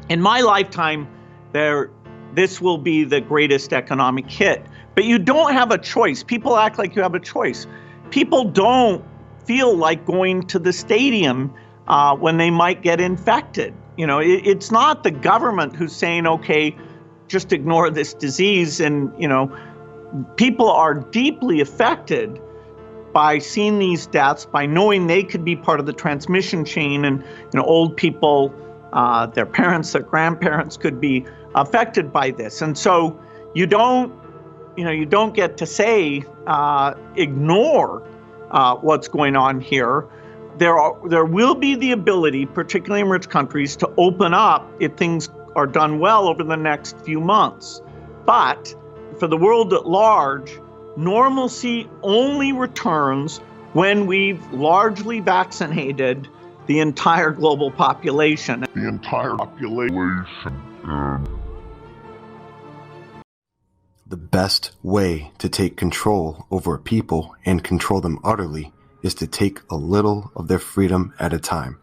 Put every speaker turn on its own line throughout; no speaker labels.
In my lifetime, this will be the greatest economic hit. But you don't have a choice. People act like you have a choice. People don't feel like going to the stadium when they might get infected. It's not the government who's saying, okay, just ignore this disease. And, people are deeply affected by seeing these deaths, by knowing they could be part of the transmission chain. And, old people, their parents, their grandparents could be affected by this. And so you don't get to say, ignore what's going on here. There will be the ability, particularly in rich countries, to open up if things are done well over the next few months. But for the world at large, normalcy only returns when we've largely vaccinated the entire global population.
The best way to take control over a people and control them utterly is to take a little of their freedom at a time,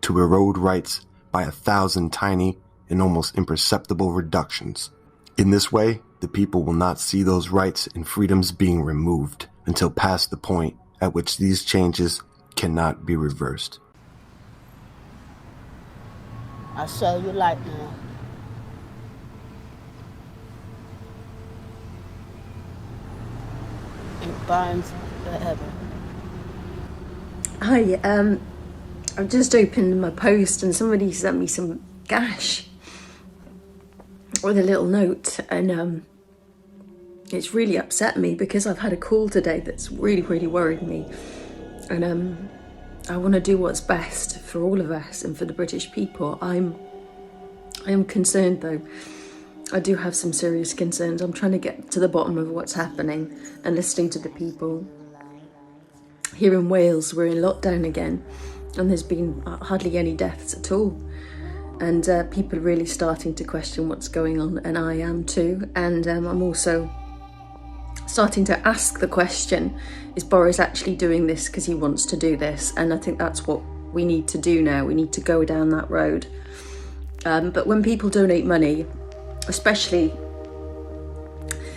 to erode rights by 1,000 tiny and almost imperceptible reductions. In this way, the people will not see those rights and freedoms being removed until past the point at which these changes cannot be reversed.
I'll show you light now. It burns forever.
Hi, I've just opened my post and somebody sent me some cash with a little note, and it's really upset me because I've had a call today that's really, really worried me, and I want to do what's best for all of us and for the British people. I am concerned though. I do have some serious concerns. I'm trying to get to the bottom of what's happening and listening to the people. Here in Wales, we're in lockdown again, and there's been hardly any deaths at all. And people are really starting to question what's going on, and I am too. And I'm also starting to ask the question, is Boris actually doing this because he wants to do this? And I think that's what we need to do now. We need to go down that road. But when people donate money, especially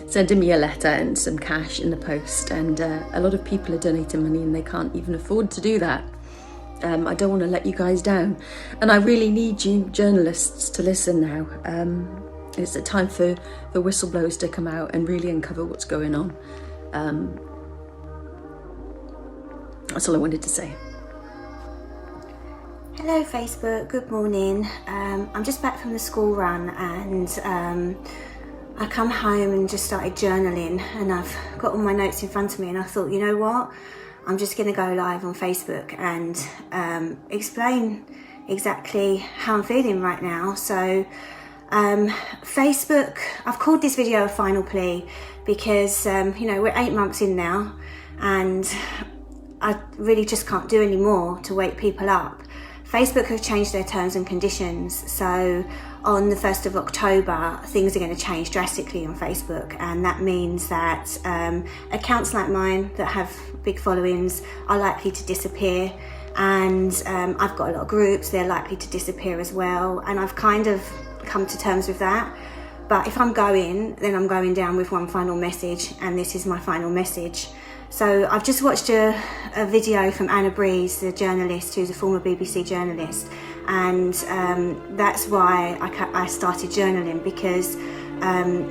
sending me a letter and some cash in the post, and a lot of people are donating money and they can't even afford to do that. I don't want to let you guys down, and I really need you journalists to listen now. It's a time for the whistleblowers to come out and really uncover what's going on. That's all I wanted to say.
Hello Facebook, good morning. I'm just back from the school run, and I come home and just started journaling, and I've got all my notes in front of me, and I thought, you know what? I'm just going to go live on Facebook and explain exactly how I'm feeling right now. So Facebook, I've called this video a final plea because, we're 8 months in now, and I really just can't do any more to wake people up. Facebook have changed their terms and conditions, so on the 1st of October, things are going to change drastically on Facebook, and that means that accounts like mine that have big followings are likely to disappear, and I've got a lot of groups, they're likely to disappear as well, and I've kind of come to terms with that. But if I'm going, then I'm going down with one final message, and this is my final message. So I've just watched a video from Brees, the journalist who's a former BBC journalist, and that's why I started journaling, because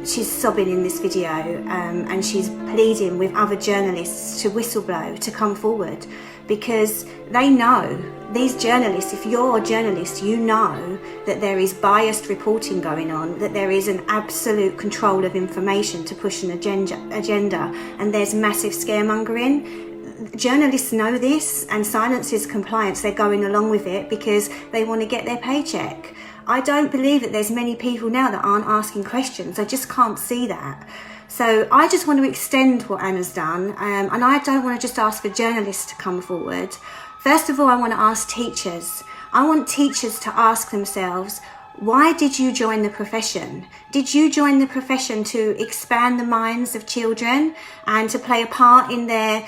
she's sobbing in this video, and she's pleading with other journalists to whistleblow, to come forward, because they know, these journalists, if you're a journalist, you know that there is biased reporting going on, that there is an absolute control of information to push an agenda, and there's massive scaremongering. Journalists know this, and silence is compliance. They're going along with it because they want to get their paycheck. I don't believe that there's many people now that aren't asking questions. I just can't see that. So I just want to extend what Anna's done, and I don't want to just ask for journalists to come forward. First of all, I want to ask teachers. I want teachers to ask themselves, why did you join the profession? Did you join the profession to expand the minds of children and to play a part in their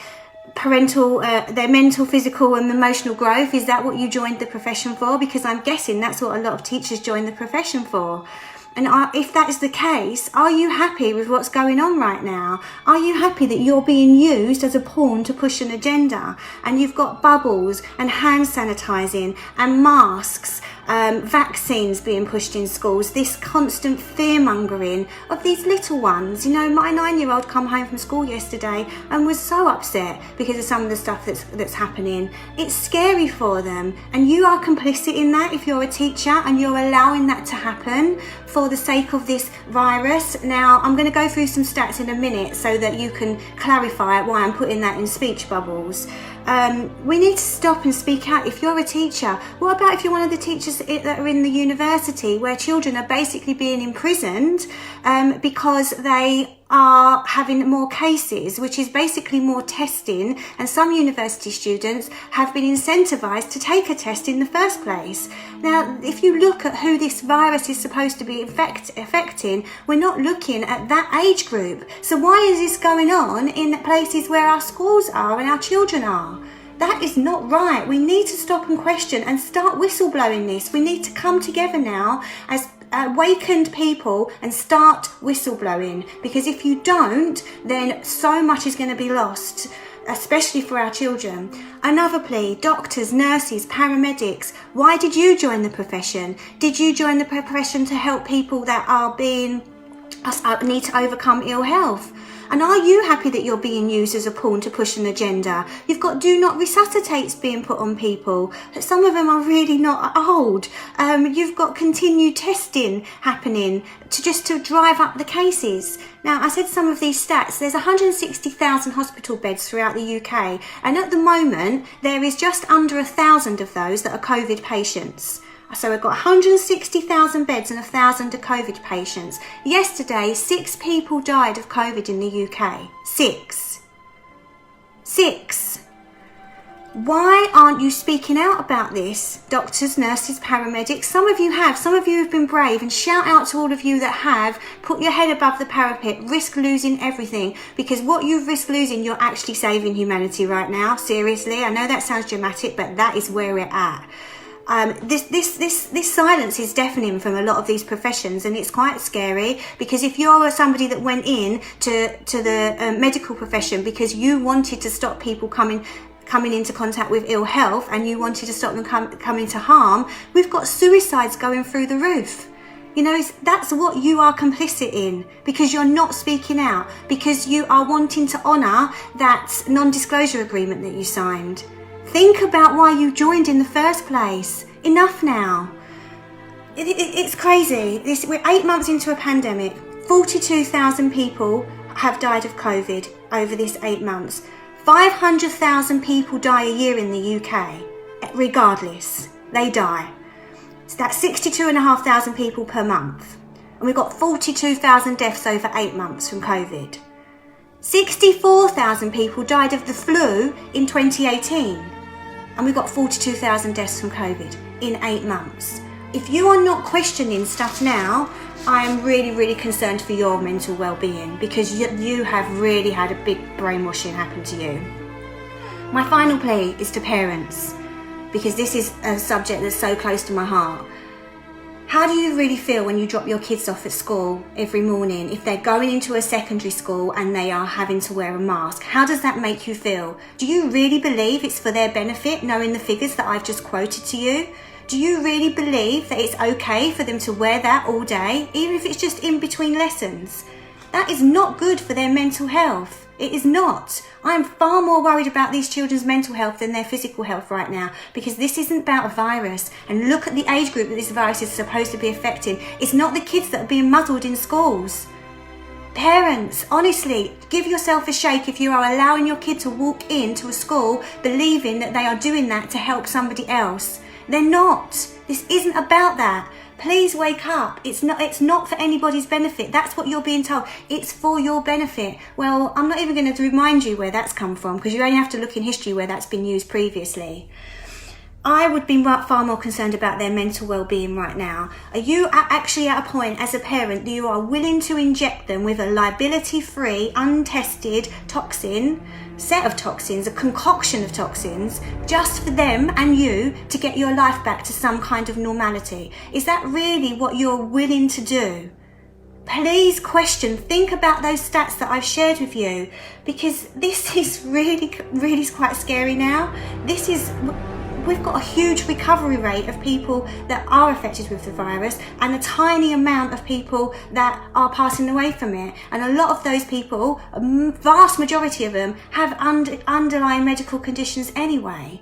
their mental, physical and emotional growth? Is that what you joined the profession for? Because I'm guessing that's what a lot of teachers join the profession for. And if that is the case, are you happy with what's going on right now? Are you happy that you're being used as a pawn to push an agenda? And you've got bubbles and hand sanitizing and masks, vaccines being pushed in schools, this constant fear-mongering of these little ones. You know, my 9-year-old come home from school yesterday and was so upset because of some of the stuff that's happening. It's scary for them, and you are complicit in that if you're a teacher and you're allowing that to happen for the sake of this virus. Now, I'm going to go through some stats in a minute so that you can clarify why I'm putting that in speech bubbles. We need to stop and speak out. If you're a teacher, what about if you're one of the teachers that are in the university where children are basically being imprisoned because they are having more cases, which is basically more testing, and some university students have been incentivized to take a test in the first place. Now, if you look at who this virus is supposed to be affecting, we're not looking at that age group. So why is this going on in places where our schools are and our children are? That is not right. We need to stop and question and start whistleblowing this. We need to come together now as awakened people and start whistleblowing, because if you don't, then so much is going to be lost, especially for our children. Another plea: doctors, nurses, paramedics. Why did you join the profession? Did you join the profession to help people that need to overcome ill health? And are you happy that you're being used as a pawn to push an agenda? You've got do not resuscitates being put on people. Some of them are really not old. You've got continued testing happening to drive up the cases. Now, I said some of these stats. There's 160,000 hospital beds throughout the UK. And at the moment, there is just under 1,000 of those that are COVID patients. So we've got 160,000 beds and 1,000 are COVID patients. Yesterday, 6 people died of COVID in the UK. 6. Why aren't you speaking out about this? Doctors, nurses, paramedics. Some of you have been brave, and shout out to all of you that have put your head above the parapet, risk losing everything, because what you've risked losing, you're actually saving humanity right now. Seriously, I know that sounds dramatic, but that is where we're at. This silence is deafening from a lot of these professions, and it's quite scary, because if you're somebody that went in to the medical profession because you wanted to stop people coming into contact with ill health and you wanted to stop them coming to harm, we've got suicides going through the roof. You know, that's what you are complicit in, because you're not speaking out, because you are wanting to honour that non-disclosure agreement that you signed. Think about why you joined in the first place. Enough now. It's crazy. We're 8 months into a pandemic. 42,000 people have died of COVID over this 8 months. 500,000 people die a year in the UK. Regardless, they die. So that's 62,500 people per month. And we've got 42,000 deaths over 8 months from COVID. 64,000 people died of the flu in 2018. And we've got 42,000 deaths from COVID in 8 months. If you are not questioning stuff now, I am really, really concerned for your mental well-being, because you have really had a big brainwashing happen to you. My final plea is to parents, because this is a subject that's so close to my heart. How do you really feel when you drop your kids off at school every morning, if they're going into a secondary school and they are having to wear a mask? How does that make you feel? Do you really believe it's for their benefit, knowing the figures that I've just quoted to you? Do you really believe that it's okay for them to wear that all day, even if it's just in between lessons? That is not good for their mental health. It is not. I'm far more worried about these children's mental health than their physical health right now, because this isn't about a virus. And look at the age group that this virus is supposed to be affecting. It's not the kids that are being muzzled in schools. Parents, honestly, give yourself a shake if you are allowing your kid to walk into a school believing that they are doing that to help somebody else. They're not. This isn't about that. Please wake up. It's not for anybody's benefit. That's what you're being told. It's for your benefit. Well, I'm not even going to remind you where that's come from, because you only have to look in history where that's been used previously. I would be far more concerned about their mental well-being right now. Are you actually at a point as a parent that you are willing to inject them with a liability-free, untested set of toxins, a concoction of toxins, just for them and you to get your life back to some kind of normality? Is that really what you're willing to do? Please think about those stats that I've shared with you, because this is really quite scary now. We've got a huge recovery rate of people that are affected with the virus and a tiny amount of people that are passing away from it. And a lot of those people, a vast majority of them, have underlying medical conditions anyway.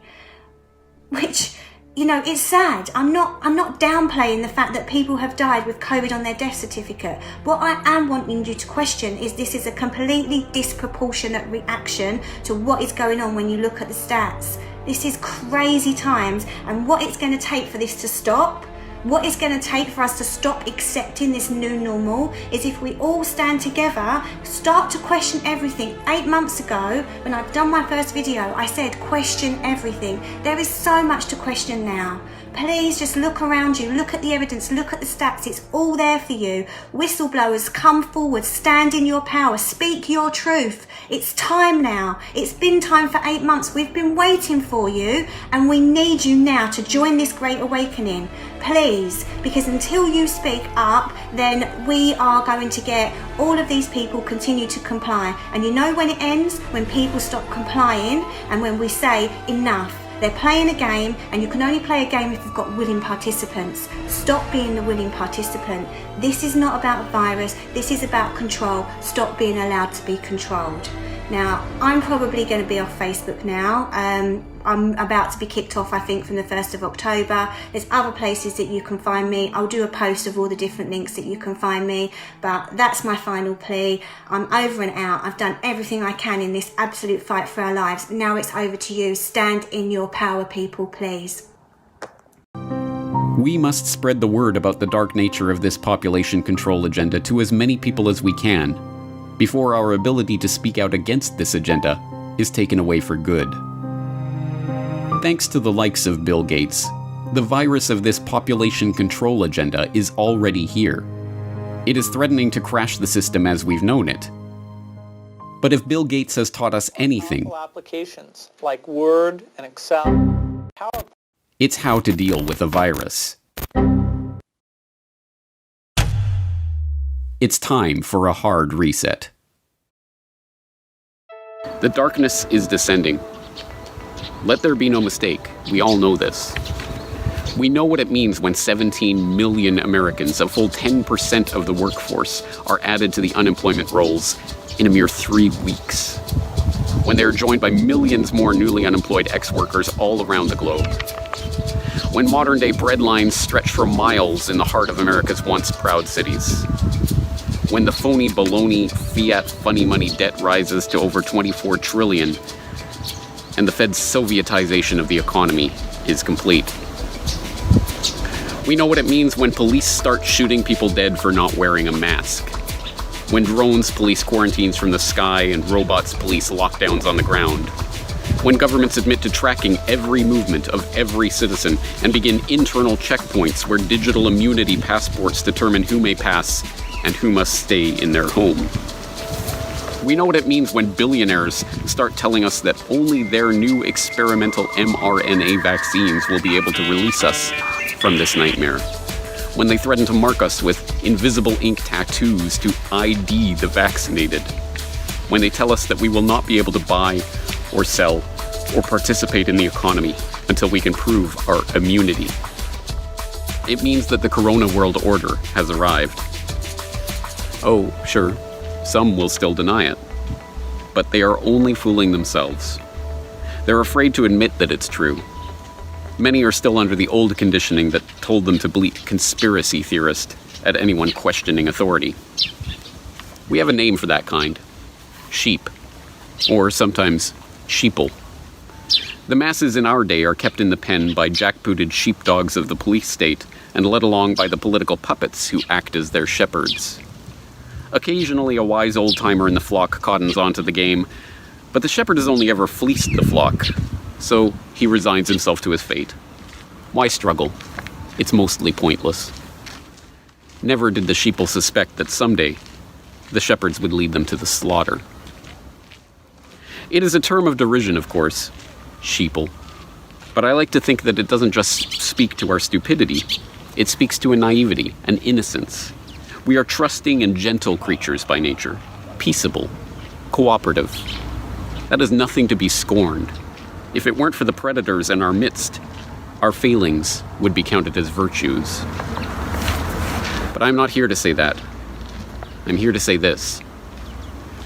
Which, it's sad. I'm not downplaying the fact that people have died with COVID on their death certificate. What I am wanting you to question is this is a completely disproportionate reaction to what is going on when you look at the stats. This is crazy times, and what it's going to take for this to stop, what it's going to take for us to stop accepting this new normal, is if we all stand together, start to question everything. 8 months ago, when I've done my first video, I said question everything. There is so much to question now. Please just look around you, look at the evidence, look at the stats. It's all there for you. Whistleblowers, come forward, stand in your power, speak your truth. It's time now. It's been time for 8 months. We've been waiting for you, and we need you now to join this great awakening. Please, because until you speak up, then we are going to get all of these people continue to comply. And you know when it ends? When people stop complying and when we say enough. They're playing a game, and you can only play a game if you've got willing participants. Stop being the willing participant. This is not about a virus. This is about control. Stop being allowed to be controlled. Now, I'm probably going to be off Facebook now. I'm about to be kicked off, I think, from the 1st of October. There's other places that you can find me. I'll do a post of all the different links that you can find me. But that's my final plea. I'm over and out. I've done everything I can in this absolute fight for our lives. Now it's over to you. Stand in your power, people, please.
We must spread the word about the dark nature of this population control agenda to as many people as we can, before our ability to speak out against this agenda is taken away for good. Thanks to the likes of Bill Gates, the virus of this population control agenda is already here. It is threatening to crash the system as we've known it. But if Bill Gates has taught us anything,
applications like Word and Excel, PowerPoint,
it's how to deal with a virus. It's time for a hard reset. The darkness is descending. Let there be no mistake, we all know this. We know what it means when 17 million Americans, a full 10% of the workforce, are added to the unemployment rolls in a mere 3 weeks. When they are joined by millions more newly unemployed ex-workers all around the globe. When modern-day bread lines stretch for miles in the heart of America's once proud cities. When the phony baloney fiat funny money debt rises to over 24 trillion and the Fed's Sovietization of the economy is complete. We know what it means when police start shooting people dead for not wearing a mask. When drones police quarantines from the sky and robots police lockdowns on the ground. When governments admit to tracking every movement of every citizen and begin internal checkpoints where digital immunity passports determine who may pass and who must stay in their home. We know what it means when billionaires start telling us that only their new experimental mRNA vaccines will be able to release us from this nightmare. When they threaten to mark us with invisible ink tattoos to ID the vaccinated. When they tell us that we will not be able to buy or sell or participate in the economy until we can prove our immunity. It means that the Corona World Order has arrived. Oh, sure, some will still deny it. But they are only fooling themselves. They're afraid to admit that it's true. Many are still under the old conditioning that told them to bleat conspiracy theorist at anyone questioning authority. We have a name for that kind. Sheep. Or sometimes sheeple. The masses in our day are kept in the pen by jackbooted sheepdogs of the police state and led along by the political puppets who act as their shepherds. Occasionally, a wise old-timer in the flock cottons onto the game, but the shepherd has only ever fleeced the flock, so he resigns himself to his fate. Why struggle? It's mostly pointless. Never did the sheeple suspect that someday the shepherds would lead them to the slaughter. It is a term of derision, of course, sheeple. But I like to think that it doesn't just speak to our stupidity. It speaks to a naivety, an innocence. We are trusting and gentle creatures by nature, peaceable, cooperative. That is nothing to be scorned. If it weren't for the predators in our midst, our failings would be counted as virtues. But I'm not here to say that. I'm here to say this.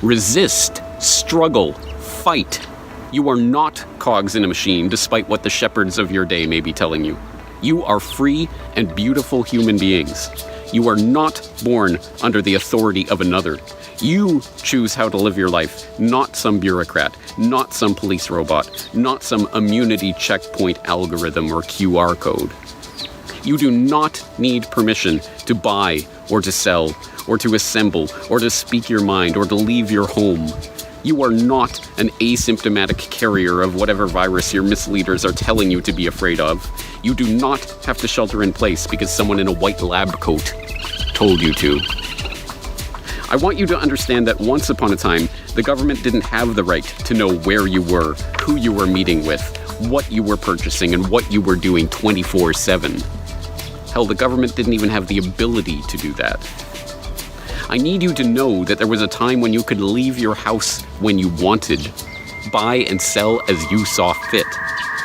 Resist, struggle, fight. You are not cogs in a machine, despite what the shepherds of your day may be telling you. You are free and beautiful human beings. You are not born under the authority of another. You choose how to live your life, not some bureaucrat, not some police robot, not some immunity checkpoint algorithm or QR code. You do not need permission to buy or to sell or to assemble or to speak your mind or to leave your home. You are not an asymptomatic carrier of whatever virus your misleaders are telling you to be afraid of. You do not have to shelter in place because someone in a white lab coat told you to. I want you to understand that once upon a time, the government didn't have the right to know where you were, who you were meeting with, what you were purchasing, and what you were doing 24/7. Hell, the government didn't even have the ability to do that. I need you to know that there was a time when you could leave your house when you wanted, buy and sell as you saw fit,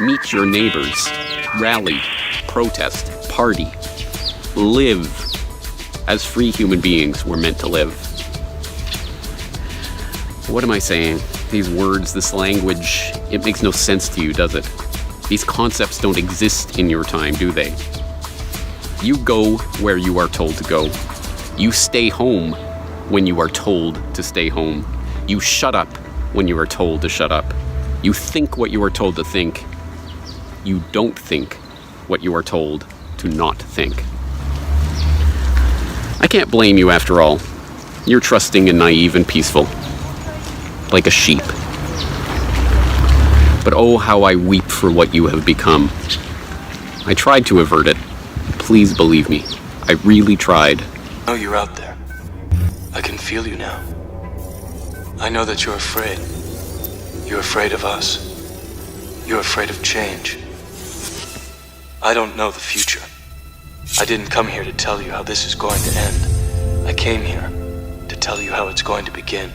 meet your neighbors, rally, protest, party, live as free human beings were meant to live. What am I saying? These words, this language, it makes no sense to you, does it? These concepts don't exist in your time, do they? You go where you are told to go. You stay home when you are told to stay home. You shut up when you are told to shut up. You think what you are told to think. You don't think what you are told to not think. I can't blame you after all. You're trusting and naive and peaceful. Like a sheep. But oh, how I weep for what you have become. I tried to avert it. Please believe me. I really tried.
I know you're out there. I can feel you now. I know that you're afraid. You're afraid of us. You're afraid of change. I don't know the future. I didn't come here to tell you how this is going to end. I came here to tell you how it's going to begin.